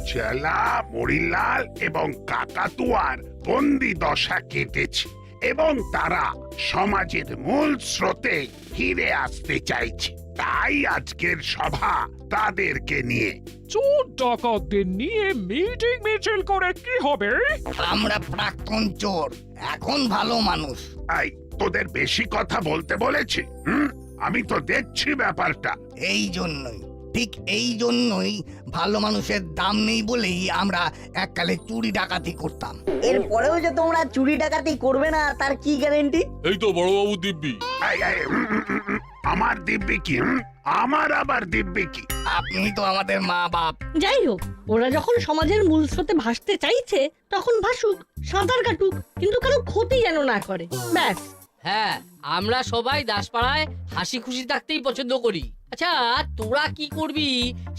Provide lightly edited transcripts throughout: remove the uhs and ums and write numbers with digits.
চেলা, মরিলাল এবং কাকাতুয়ার বন্দি দশা কেটেছে এবং তারা সমাজের মূল স্রোতে ফিরে আসতে চাইছে। তাই আজকের সভা তাদেরকে নিয়ে। চোর ডাকাতদের নিয়ে মিটিং মিছিল করে কি হবে? আমরা প্রাক্তন চোর, এখন ভালো মানুষ। আই তোদের বেশি কথা বলতে বলেছি? আমি তো দেখছি ব্যাপারটা। এই জন্যই, ঠিক এই জন্যই ভালো মানুষের দাম নেই বলেই আমরা এককালে চুরি ডাকাতি করতাম। এরপরেও যে তোমরা চুরি ডাকাতি করবে না তার কি গ্যারেন্টি? এই তো বড়বাবু দিব্যি। আমার দিব্যি কি? আমার আবার দিব্যি কি? আপনি তো আমাদের মা বাপ। যাই হোক, ওরা যখন সমাজের মূল স্রোতে ভাসতে চাইছে তখন ভাসুক, সাঁতার কাটুক, কিন্তু কারো ক্ষতি যেন না করে, ব্যাস। হ্যাঁ, আমরা সবাই দাসপাড়ায় হাসি খুশি থাকতেই পছন্দ করি। আচ্ছা, তোরা কি করবি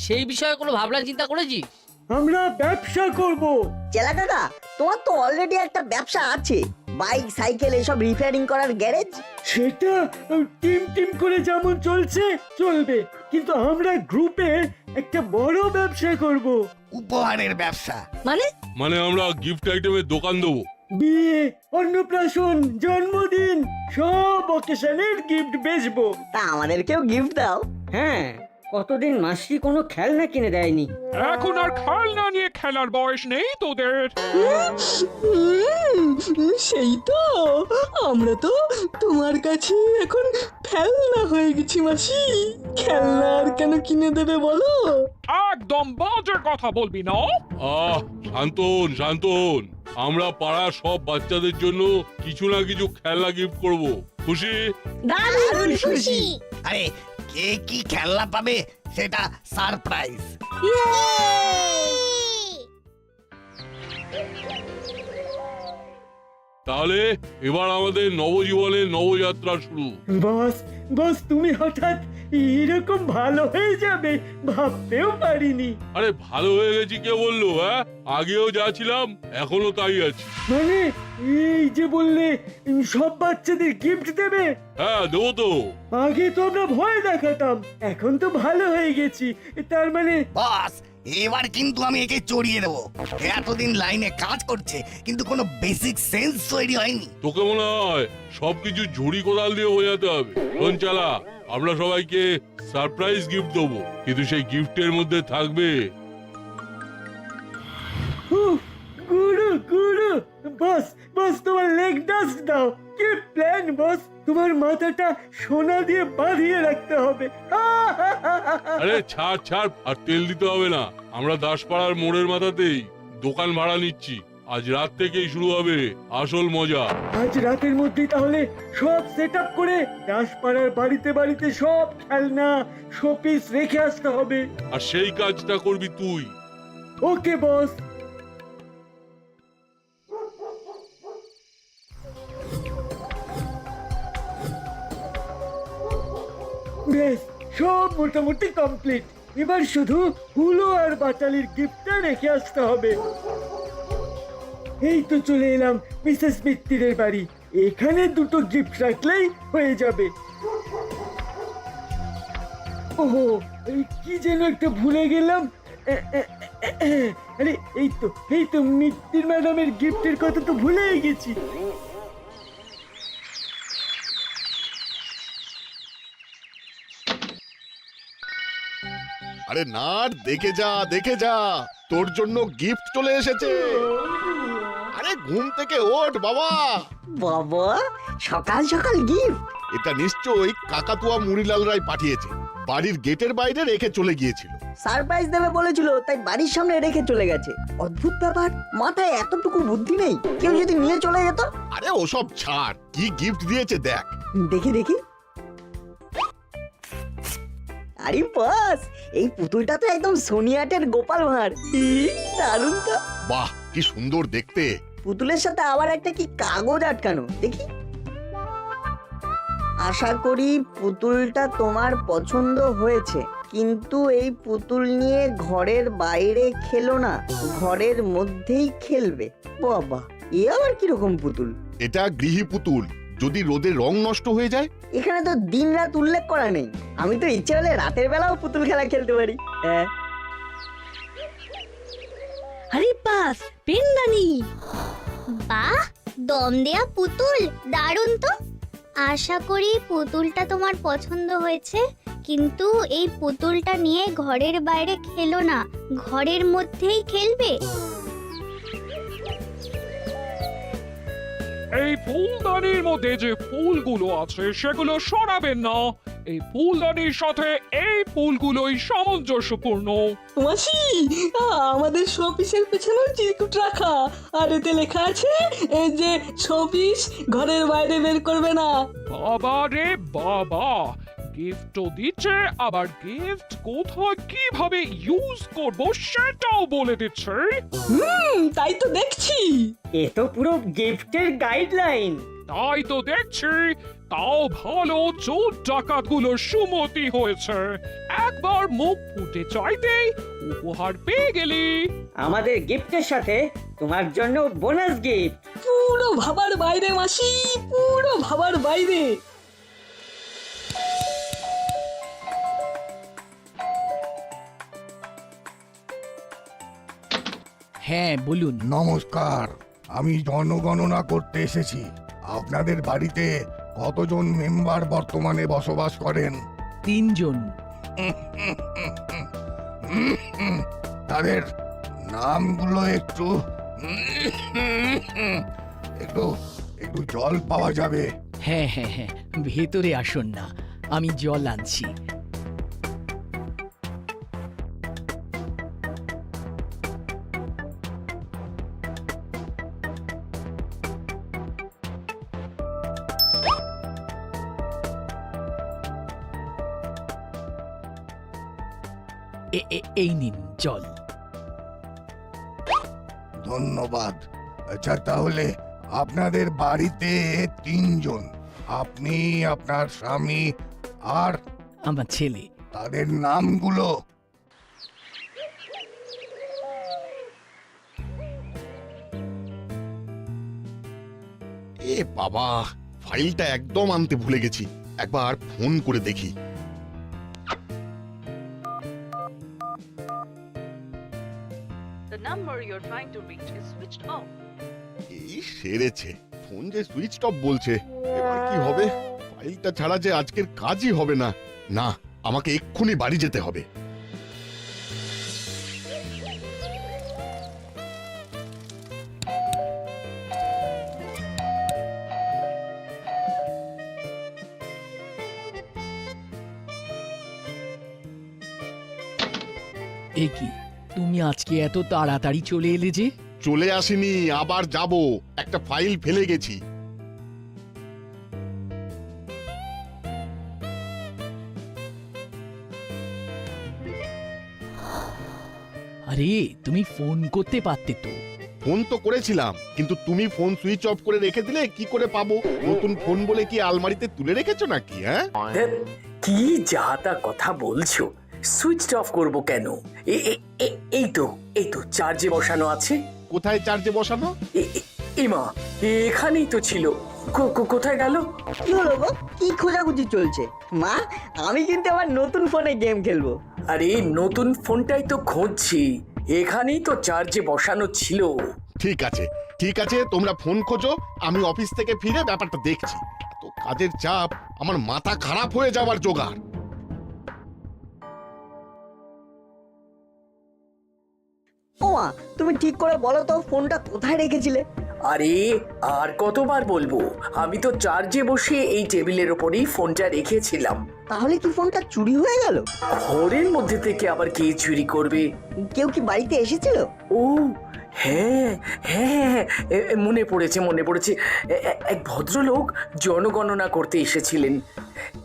সেই বিষয়ে কোনো ভাবনা চিন্তা করেছিস? আমরা ব্যবসা করব। চেলা কাকা, তোমার তো অলরেডি একটা ব্যবসা আছে, বাইক সাইকেল এসব রিপেয়ারিং করার গ্যারেজ। সেটা টিম টিম করে যেমন চলছে চলবে, কিন্তু আমরা গ্রুপে একটা বড় ব্যবসা করব। উপহারের ব্যবসা। মানে আমরা গিফট আইটেমের দোকান দেবো। বিয়ে, অন্নপ্রাশন, জন্মদিন সব অকেশনের গিফট বেচবো। তা আমাদেরকেও গিফট দাও। হ্যাঁ, কতদিন মাসি কোনো খেলনা কিনে দেয়নি। এখন আর খেলনা নিয়ে খেলার বয়স নেই তোদের। সেই তো, আমরা তো তোমার কাছে এখন খেলনা হয়ে গেছি মাসি। খেলনা আর কেন কিনে দেবে বলো? একদম বাজে কথা বলবি না। শান্তন শান্তন, আমরা পাড়ার সব বাচ্চাদের জন্য কিছু না কিছু খেলনা গিফট করব। খুশি? দারুণ খুশি। আরে কে কি খেলনা পাবে সেটা সারপ্রাইজ। তাহলে এবার আমাদের নবজীবনের নবযাত্রা শুরু। বস, বস তুমি হঠাৎ এরকম ভালো হয়ে যাবে ভাবতেও পারিনি। আরে ভালো হয়ে গেছি কে বললো? আগেও যা ছিলাম এখনো তাই আছি। মানে এই যে বললে সব বাচ্চাদের গিফট দেবে? হ্যাঁ দেবো তো। আগে তো আমরা ভয় দেখাতাম, এখন তো ভালো হয়ে গেছি, তার মানে? বস, এবার কিন্তু আমি একে চড়িয়ে দেবো। এতদিন লাইনে কাজ করছে কিন্তু কোনো বেসিক সেন্স তৈরি হয়নি। তোকে মনে হয় সবকিছু ঝুড়ি কোদাল দিয়ে বোঝাতে হবে? শোন চালা, আমরা সবাইকে সারপ্রাইজ গিফট দেবো, কিন্তু সেই গিফটের মধ্যে থাকবে গুরু গুরু। বস, বস তোমার লেগ ডাস্ট দাও। কি প্ল্যান বস? তোমার মাথাটা সোনা দিয়ে বাঁধিয়ে রাখতে হবে। আরে ছাড় ছাড়, আর তেল দিতে হবে না। আমরা দাসপাড়ার মোড়ের মাথাতেই দোকান ভাড়া নিচ্ছি। আজ রাত থেকেই শুরু হবে আসল মজা। আজ রাতের মধ্যে তাহলে সব সেট আপ করে দাসপাড়ার বাড়িতে বাড়িতে সব খেলনা শোপিস রেখে আসতে হবে। আর সেই কাজটা করবি তুই। ওকে বস। বেশ, সব মোটামুটি কমপ্লিট। এবার শুধু হুলো আর বাটালির গিফটটা রেখে আসতে হবে। এই তো চলে এলাম মিসেস মিত্তিরের বাড়ি। এখানে দুটো গিফট রাখলেই হয়ে যাবে। ওহো, কি যেন একটা ভুলে গেলাম। আরে এই তো মিত্তির ম্যাডামের গিফটের কথা তো ভুলেই গেছি। আরে না, দেখে যা দেখে যা, তোর জন্য গিফট চলে এসেছে। আরে ঘুম থেকে ওঠ বাবা। বাবা, সকাল সকাল গিফট? এটা নিশ্চয়ই কাকাতুয়া মুড়িলাল রায় পাঠিয়েছে। বাড়ির গেটের বাইরে রেখে চলে গিয়েছিল। সারপ্রাইজ দেবে বলেছিল, তাই বাড়ির সামনে রেখে চলে গেছে। অদ্ভুত ব্যাপার, মাথায় এতটুকু বুদ্ধি নেই। কেউ যদি নিয়ে চলে যেত? আরে ওসব ছাড়, কি গিফট দিয়েছে দেখ। দেখি দেখি। আরে বস, এই পুতুলটা তো একদম সোনিয়াটের গোপাল ভাঁড়। দারুণ তো। বাহ, কি সুন্দর দেখতে। পুতুলের সাথে আবার একটা কি কাগজ আটকানো, দেখি। আশা করি পুতুলটা তোমার পছন্দ হয়েছে, কিন্তু এই পুতুল নিয়ে ঘরের বাইরে খেলো না, ঘরের মধ্যেই খেলবে। বাবা, এ আবার কিরকম পুতুল? এটা গৃহী পুতুল, যদি রোদে রং নষ্ট হয়ে যায়। এখানে তো দিন রাত উল্লেখ করা নেই। আমি তো ইচ্ছে হলে রাতের বেলাও পুতুল খেলা খেলতে পারি। আরে বাস পেনদানি। বাহ, দম দেয়া পুতুল, দারুণ তো। আশা করি পুতুলটা তোমার পছন্দ হয়েছে, কিন্তু এই পুতুলটা নিয়ে ঘরের বাইরে খেলো না, ঘরের মধ্যেই খেলবে। এই ফুলদানির মধ্যে যে ফুলগুলো আছে সেগুলো সরাবেন না। এই ফুলদানির সাথে এই ফুলগুলোই সামঞ্জস্যপূর্ণ। মাসি, আমাদের শোপিসের পেছনেও চিরকুট রাখা, আর এতে লেখা আছে এই যে শোপিস ঘরের বাইরে বের করবে না। বাবা রে বাবা, গিফটও দিচ্ছে, আবার গিফট কোথায় কিভাবে ইউজ করব সেটাও বলে দিচ্ছে। তাই তো দেখছি। এ তো পুরো গিফটের গাইডলাইন। তাই তো দেখছি, তাও ভালো চোর ডাকাতগুলোর সুমতি হয়েছে। একবার মুখ ফুটে চাইতেই উপহার পেয়ে গেলি। আমাদের গিফটের সাথে তোমার জন্য বোনাস গিফট। পুরো ভাবার বাইরে মাসি, পুরো ভাবার বাইরে। হ্যাঁ বলুন। নমস্কার, আমি জনগণনা করতে এসেছি। আপনাদের বাড়িতে কতজন মেম্বার বর্তমানে বসবাস করেন? 3 জন। তাদের নামগুলো একটু একটু একটু জল পাওয়া যাবে? হ্যাঁ হ্যাঁ হ্যাঁ, ভেতরে আসুন না, আমি জল আনছি। এই নিন জল। ধন্যবাদ। আচ্ছা, তাহলে আপনাদের বাড়িতে 3 জন, আপনি, আপনার স্বামী আর আমার ছেলে। তাদের নামগুলো? এ বাবা, ফাইলটা একদম আনতে ভুলে গেছি, একবার ফোন করে দেখি। এই সেরেছে, ফোন যে সুইচ অফ বলছে। এবার কি হবে? ফাইলটা ছাড়া যে আজকের কাজই হবে না। না, আমাকে এক্ষুনি বাড়ি যেতে হবে। এ কি, তুমি আজকে এত তাড়াতাড়ি চলে এলে যে? চলে আসিনি, আবার যাব, একটা ফাইল ফেলে গেছি। আরে তুমি ফোন করতে পারতে তো। ফোন তো করেছিলাম, কিন্তু তুমি ফোন সুইচ অফ করে রেখে দিলে কি করে পাবো? নতুন ফোন বলে কি আলমারিতে তুলে রেখেছো নাকি? হ্যাঁ, কি যা তা কথা বলছো? সুইচ অফ করব কেন? এই তো চার্জে বসানো আছে। কোথায় চার্জে বসানো? এমা, এখানেই তো ছিল। কোথায় গেল? কি হলো গো? কি খোঁজাখুঁজি চলছে? মা, আমি কিন্তু আবার নতুন ফোনে গেম খেলবো। আরে নতুন ফোনটাই তো খুঁজছি, এখানেই তো চার্জে বসানো ছিল। ঠিক আছে ঠিক আছে, তোমরা ফোন খোঁজো, আমি অফিস থেকে ফিরে ব্যাপারটা দেখছি। তো কাজের চাপ, আমার মাথা খারাপ হয়ে যাওয়ার জোগাড়। ও মা, তুমি ঠিক করে বলো তো ফোনটা কোথায় রেখেছিলে? আরে আর কতবার বলবো, আমি তো চার্জে বসে এই টেবিলের ওপরেই ফোনটা রেখেছিলাম। তাহলে কি ফোনটা চুরি হয়ে গেল? ঘরের মধ্যে থেকে আবার কে চুরি করবে? কেউ কি বাড়িতে এসেছিল? ও হ্যাঁ হ্যাঁ, মনে পড়েছে। এক ভদ্রলোক জনগণনা করতে এসেছিলেন,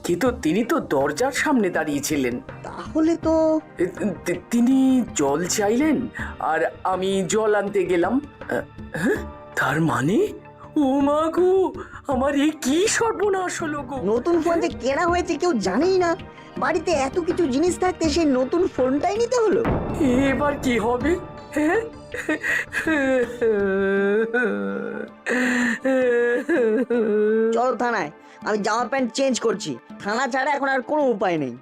কিন্তু তিনি তো দরজার সামনে দাঁড়িয়েছিলেন। তাহলে তো তিনি জল চাইলেন, আর আমি জল আনতে গেলাম। তার মানে, ও মা গো, আমার এই কি সর্বনাশ হলো গো! নতুন ফোন যে কেনা হয়েছে কেউ জানেই না। বাড়িতে এত কিছু জিনিস থাকতে সেই নতুন ফোনটাই নিতে হলো। এবার কি হবে? হ্যাঁ, চলো থানায়, আমি জামা প্যান্ট চেঞ্জ করছি। থানা ছাড়া এখন আর কোনো উপায় নেই।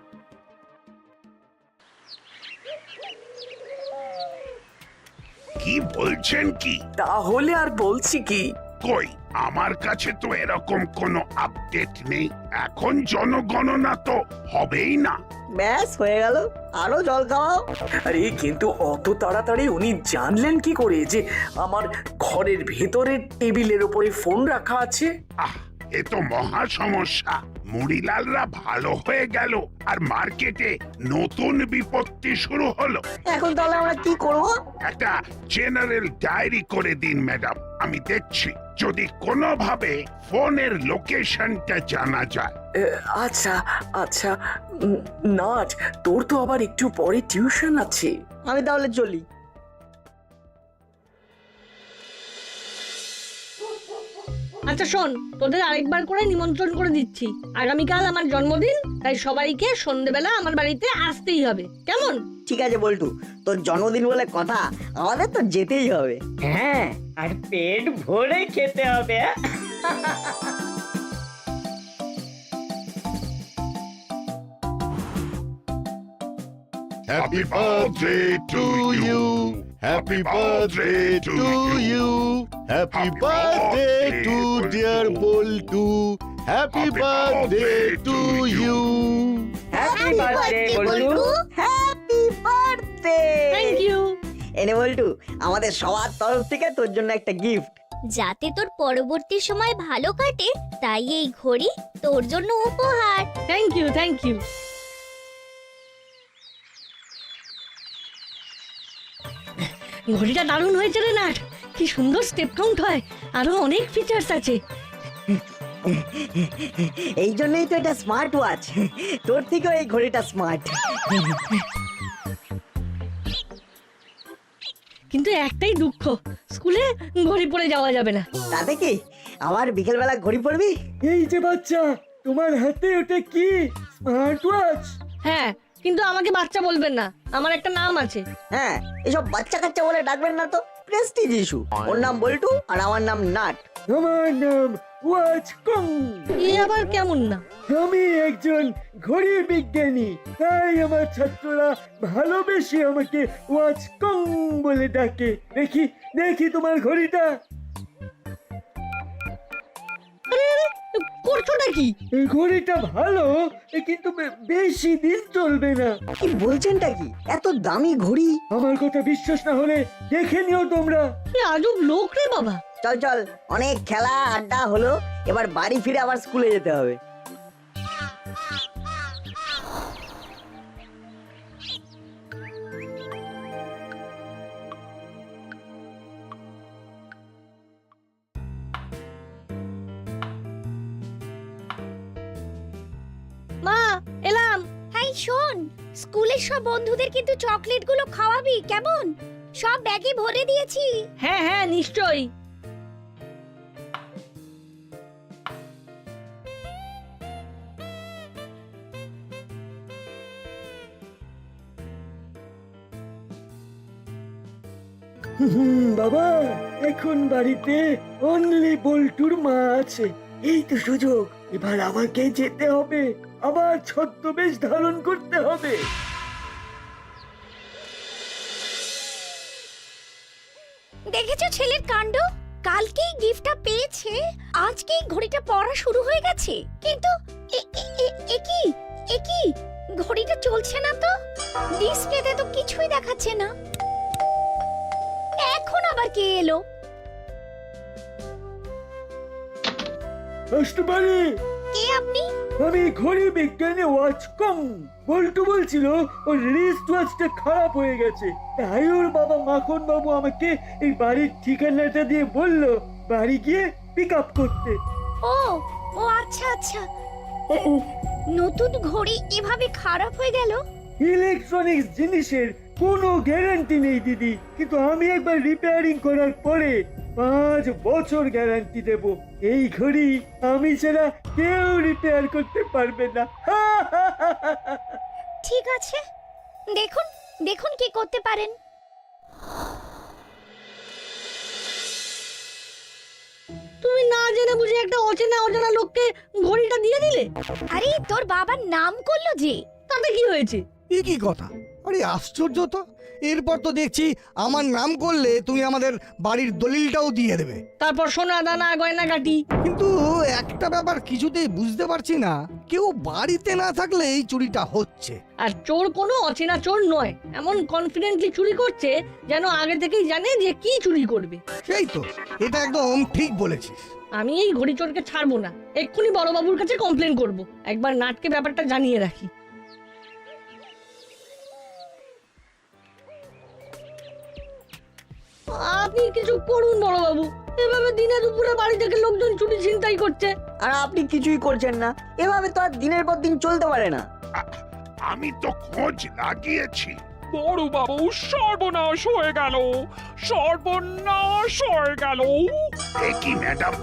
কি বলছেন কি? তাহলে আর বলছি কি, কই আমার কাছে তো এরকম কোনো আপডেট নেই। এখন জনগণনা তো হবেই না। ব্যাস হয়ে গেল, আরো জল খাওয়াও। আরে কিন্তু অত তাড়াতাড়ি উনি জানলেন কি করে যে আমার ঘরের ভেতরের টেবিলের উপরে ফোন রাখা আছে? আহ, এ তো মহা সমস্যা। মুড়িলালরা ভালো হয়ে গেল আর মার্কেটে নতুন বিপত্তি শুরু হলো। এখন তাহলে আমরা কি করব? একটা জেনারেল ডায়েরি করে দিন ম্যাডাম, আমি দেখছি যদি কোনোভাবে ফোনের লোকেশনটা জানা যায়। আচ্ছা আচ্ছা, নাচ, তোর তো আবার একটু পরে টিউশন আছে। আমি তাহলে চলি। আচ্ছা শোন, তোদের আরেকবার করে নিমন্ত্রণ করে দিচ্ছি। আগামীকাল আমার জন্মদিন, তাই সবাইকে সন্ধেবেলা আমার বাড়িতে আসতেই হবে, কেমন? ঠিক আছে বল্টু, তোর জন্মদিন বলে কথা, আমাদের তো যেতেই হবে। হ্যাঁ, আর পেট ভরে খেতে হবে। Happy birthday to you, happy birthday to you, happy birthday to dear Boltu, happy birthday to you. Happy birthday Boltu, happy birthday. Thank you. এনে বল্টু, আমাদের সবার তরফ থেকে তোর জন্য একটা গিফট। যাতে তোর পরবর্তী সময় ভালো কাটে তাই এই ঘড়ি তোর জন্য উপহার। Thank you, thank you. ঘড়িটা দারুণ হয়েছে রে নাট, কি সুন্দর স্টেপ কাউন্ট হয়, আরো অনেক ফিচার্স আছে। এই জন্যই তো এটা স্মার্ট ওয়াচ। তোর থেকেও এই ঘড়িটা স্মার্ট। কিন্তু একটাই দুঃখ, স্কুলে ঘড়ি পরে যাওয়া যাবে না। তাতে কি, আবার বিকেলবেলা ঘড়ি পরবি? এই যে বাচ্চা, তোমার হাতে ওটা কি? Smart watch? হ্যাঁ, কিন্তু আমাকে বাচ্চা বলবেন না, আমার একটা নাম আছে। হ্যাঁ, এসব বাচ্চা কাচ্চা বলে ডাকবেন না তো, প্রেস্টিজ ইস্যু। ওর নাম বল্টু আর আমার নাম নাট। আমার নাম ওয়াচ কং। এ আবার কেমন না? আমি একজন ঘড়ি বিজ্ঞানী, তাই আমার ছাত্ররা ভালোবেসে আমাকে ওয়াচ কং বলে ডাকে। দেখি দেখি তোমার ঘড়িটা। করছোটা কি? এই ঘড়িটা ভালো, কিন্তু বেশি দিন চলবে না। কি বলছেনটা কি? এত দামি ঘড়ি? আমার কথা বিশ্বাস না হলে দেখে নিও তোমরা। এ আজব লোক রে বাবা। চল চল, অনেক খেলা আড্ডা হলো, এবার বাড়ি ফিরে আবার স্কুলে যেতে হবে। মা, এলাম। হাই শোন, স্কুলের সব বন্ধুদের কিন্তু চকলেটগুলো খাওয়াবি, কেমন? সব ব্যাগে ভরে দিয়েছি। হ্যাঁ হ্যাঁ, নিশ্চয়ই। বাবা, এখন বাড়িতে অনলি বল্টুর মা আছে। এই তো সুযোগ, এবার আমাকে যেতে হবে, আবার ছদ্মবেশ ধারণ করতে হবে। দেখেছো ছেলের কাণ্ড? কালকেই গিফটটা পেয়েছে, আজকেই ঘড়িটা পরা শুরু হয়ে গেছে। কিন্তু এ কি ঘড়িটা চলছে না তো, ডিসপ্লেতে তো কিছুই দেখাচ্ছে না। এখন আবার কে এলো? আসতে পারি? কে আপনি? আমি ঘড়ি বিজ্ঞানী ওয়াচ কং। বল্টু বলছিল ওর রিস্ট ওয়াচটা খারাপ হয়ে গেছে, তাই ওর বাবা মাখন বাবু আমাকে এই বাড়ির ঠিকানাটা দিয়ে বলল বাড়ি গিয়ে পিক আপ করতে। ও ও আচ্ছা আচ্ছা, নতুন ঘড়ি এভাবে খারাপ হয়ে গেল? ইলেকট্রনিক্স জিনিসের কোনো গ্যারান্টি নেই দিদি, কিন্তু আমি একবার রিপেয়ারিং করার পরে 5 বছর গ্যারান্টি দেব। এই ঘড়ি আমি ছাড়া কেউ রিপেয়ার করতে পারবে না। ঠিক আছে, দেখুন দেখুন কি করতে পারেন। তুমি না জেনে বুঝে একটা অচেনা অজানা লোককে ঘড়িটা দিয়ে দিলে। আরে তোর বাবার নাম করলো যে, তাতে কি হয়েছে? এ কি কথা? আরে আশ্চর্য তো, এরপর তো দেখছি আমার নাম করলে তুমি আমাদের বাড়ির দলিলটাও দিয়ে দেবে। তারপর সোনা দানা গয়নাগাটি। কিন্তু একটা ব্যাপার কিছুতেই বুঝতে পারছি না, কেউ বাড়িতে না থাকলে এই চুরিটা হচ্ছে। আর চোর কোনো অচেনা চোর নয়, এমন কনফিডেন্টলি চুরি করছে যেন আগে থেকেই জানে যে কি চুরি করবে। সেই তো, এটা একদম ঠিক বলেছিস। আমি এই ঘড়ি চোরকে ছাড়বো না, এক্ষুনি বড়বাবুর কাছে কমপ্লেন করব। একবার নাটকে ব্যাপারটা জানিয়ে রাখি। আপনি কিছু করুন বড়বাবু, এভাবে দিনে দুপুরে বাড়ি থেকে লোকজন চুরি ছিনতাই করছে। আর আপনি কিছুই করছেন না, এভাবে তো আর দিনের পর দিন চলতে পারে না। আমি তো খোঁজ লাগিয়েছি। বড় বাবু, সর্বনাশ হয়ে গেল, সর্বনাশ হয়ে গেল। এ কি ম্যাডাম,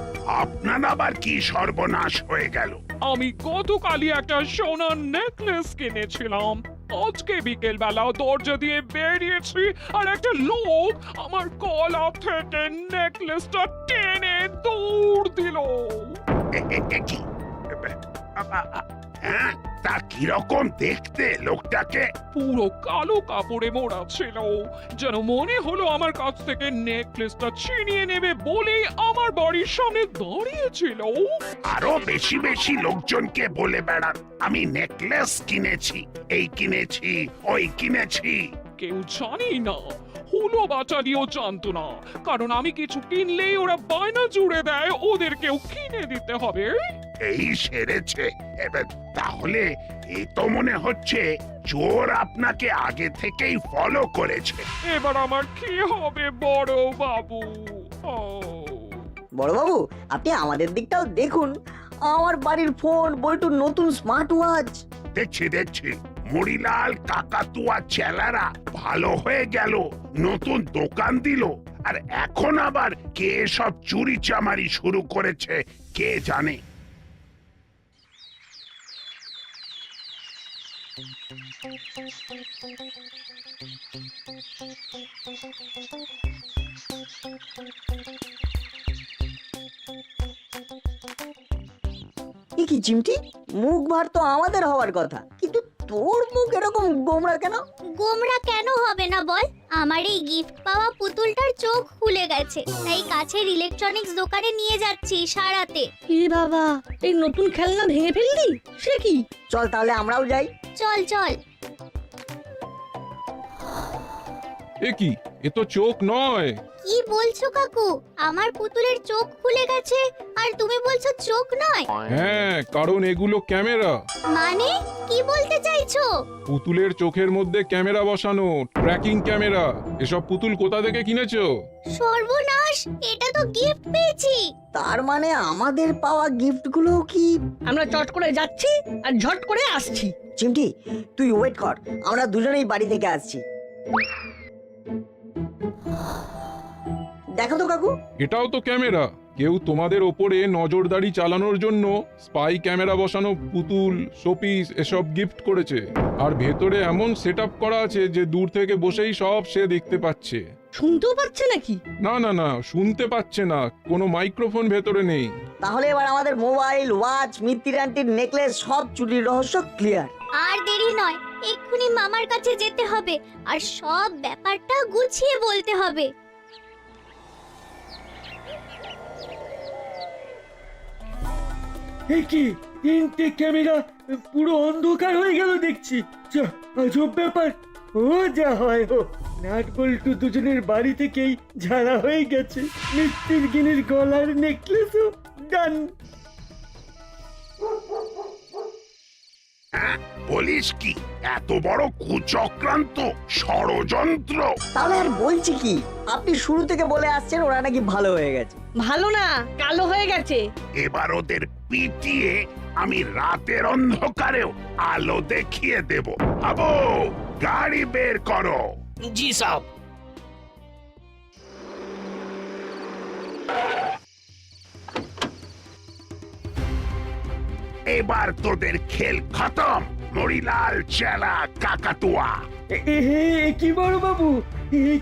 আপনার আবার কি সর্বনাশ হয়ে গেল? আমি গতকালই একটা সোনার নেকলেস কিনেছিলাম। আজকে বিকেল বেলা দরজা দিয়ে বেরিয়েছি আর একটা লোক আমার গলা থেকে নেকলেসটা টেনে দৌড় দিল। এ কি? হ্যাঁ, তা কিরকম দেখতে লোকটাকে? পুরো কালো কাপড়ে মোড়া ছিল, যেন মনে হলো আমার কাছ থেকে নেকলেসটা ছিনিয়ে নেবে বলেই আমার বাড়ির সামনে দাঁড়িয়েছিল। আরো বেশি বেশি লোকজনকে বলে বেড়ান আমি নেকলেস কিনেছি, এই কিনেছি, ওই কিনেছি। কেউ জানি না, হুলো বাচালিও জানতো না, কারণ আমি কিছু কিনলেই ওরা বায়না জুড়ে দেয় ওদেরকেও কিনে দিতে হবে। এই সেরেছে। এবার তাহলে এই তো মনে হচ্ছে চোর আপনাকে আগে থেকেই ফলো করেছে। এবার আমার কি হবে বড় বাবু? বড়বাবু, আপনি আমাদের দিকটাও দেখুন। আমার বাড়ির ফোন, বল্টুর নতুন স্মার্ট ওয়াচ। দেখছি দেখছি, মরিলাল কাকাতুয়া চেলারা ভালো হয়ে গেল, নতুন দোকান দিল, আর এখন আবার কে সব চুরি চামারি শুরু করেছে কে জানে। কি চিমটি, মুখ ভার তো আমাদের হওয়ার কথা, কিন্তু তোর মুখ এরকম গোমড়া কেন? গোমরা কেন হবে না বল? আমার এই গিফট পাওয়া পুতুলটার চোখ খুলে গেছে, তাই কাছের ইলেকট্রনিক্স দোকানে নিয়ে যাচ্ছি সারাতে। কি বাবা, এই নতুন খেলনা ভেঙে ফেললি? সে কি? চল তাহলে আমরাও যাই। চল চল। এ কি, এ তো চোখ নয়। কি বলছো কাকু? আমার পুতুলের চোখ খুলে গেছে আর তুমি বলছো চোখ নয়? হ্যাঁ, কারণ এগুলো ক্যামেরা। মানে কি বলতে চাইছো? পুতুলের চোখের মধ্যে ক্যামেরা বসানো, ট্র্যাকিং ক্যামেরা। এসব পুতুল কোথা থেকে কিনেছো? সর্বনাশ, এটা তো গিফট পেয়েছি। তার মানে আমাদের পাওয়া গিফটগুলো কি? আমরা চট করে যাচ্ছি আর ঝট করে আসছি। চিমটি, তুই ওয়েট কর, আমরা দুজনেই বাড়ি থেকে আসছি। দেখো তো কাকু, এটাও তো ক্যামেরা। কেউ তোমাদের ওপরে নজরদারি চালানোর জন্য স্পাই ক্যামেরা বসানো পুতুল, শোপিস এসব গিফট করেছে। আর ভেতরে এমন সেটআপ করা আছে যে দূর থেকে বসেই সব সে দেখতে পাচ্ছে। শুনতেও পাচ্ছে নাকি? না না না, শুনতে পাচ্ছে না, কোনো মাইক্রোফোন ভেতরে নেই। তাহলে এবার আমাদের মোবাইল, ওয়াচ, মিত্তির আন্টির নেকলেস সব চুরির রহস্য ক্লিয়ার। আর দেরি নয়, এক্ষুনি মামার কাছে যেতে হবে আর সব ব্যাপারটা গুছিয়ে বলতে হবে। কি তিনটে ক্যামেরা পুরো অন্ধকার হয়ে গেল দেখছি। আজব ব্যাপার। ও যা হয় হোক, নাট বল্টু দুজনের বাড়ি থেকেই ঝাড়া হয়ে গেছে। মিত্তির গিনির গলার নেকলেসও ডান। বলিস কি, এত বড় কুচক্রান্ত, ষড়যন্ত্র? তাহলে আর বলছি কি, আপনি শুরু থেকে বলে আসছেন ওরা নাকি ভালো হয়ে গেছে। ভালো না, কালো হয়ে গেছে। এবার ওদের পিটিয়ে আমি রাতের অন্ধকারেও আলো দেখিয়ে দেব। আবো, গাড়ি বের করো। জি সাহেব। এবার তোদের খেল খতম, মরিলাল চেলা কাকাতুয়া। কি বড় বাবু,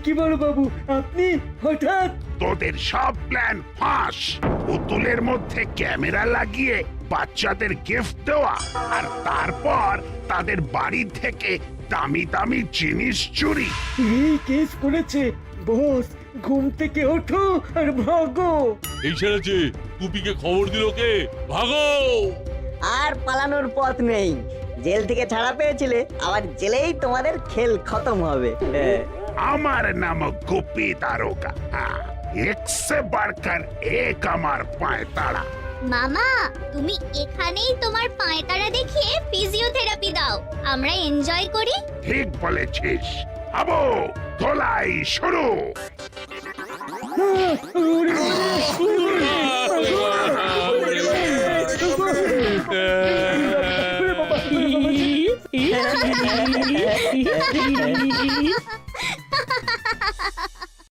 কি বড় বাবু, আপনি হঠাৎ? তোদের সব প্ল্যান ফাঁস। পুতুলের মধ্যে ক্যামেরা লাগিয়ে বাচ্চাদের গিফট দেওয়া, আর তারপর তাদের বাড়ি থেকে দামি দামি জিনিস চুরি। এই কেস করেছে বস, ঘুম থেকে ওঠো আর ভাগো। এই ছেড়েছে, টুপিকে খবর দিল কে? ভাগো! আর পালানোর পথ নেই। জেল থেকে ছাড়া পেয়েছিলে, আবার জেলেই তোমাদের খেল খতম হবে। আমার নাম গোপী দারোগা। এক সে বাড়কর এক আমার পায়ে তাড়া। মামা তুমি এখানেই তোমার পায়তারা দেখিয়ে ফিজিওথেরাপি দাও, আমরা এনজয় করি। ঠিক বলেছিস। আবো ধোলাই শুরু। ওরে বাবা,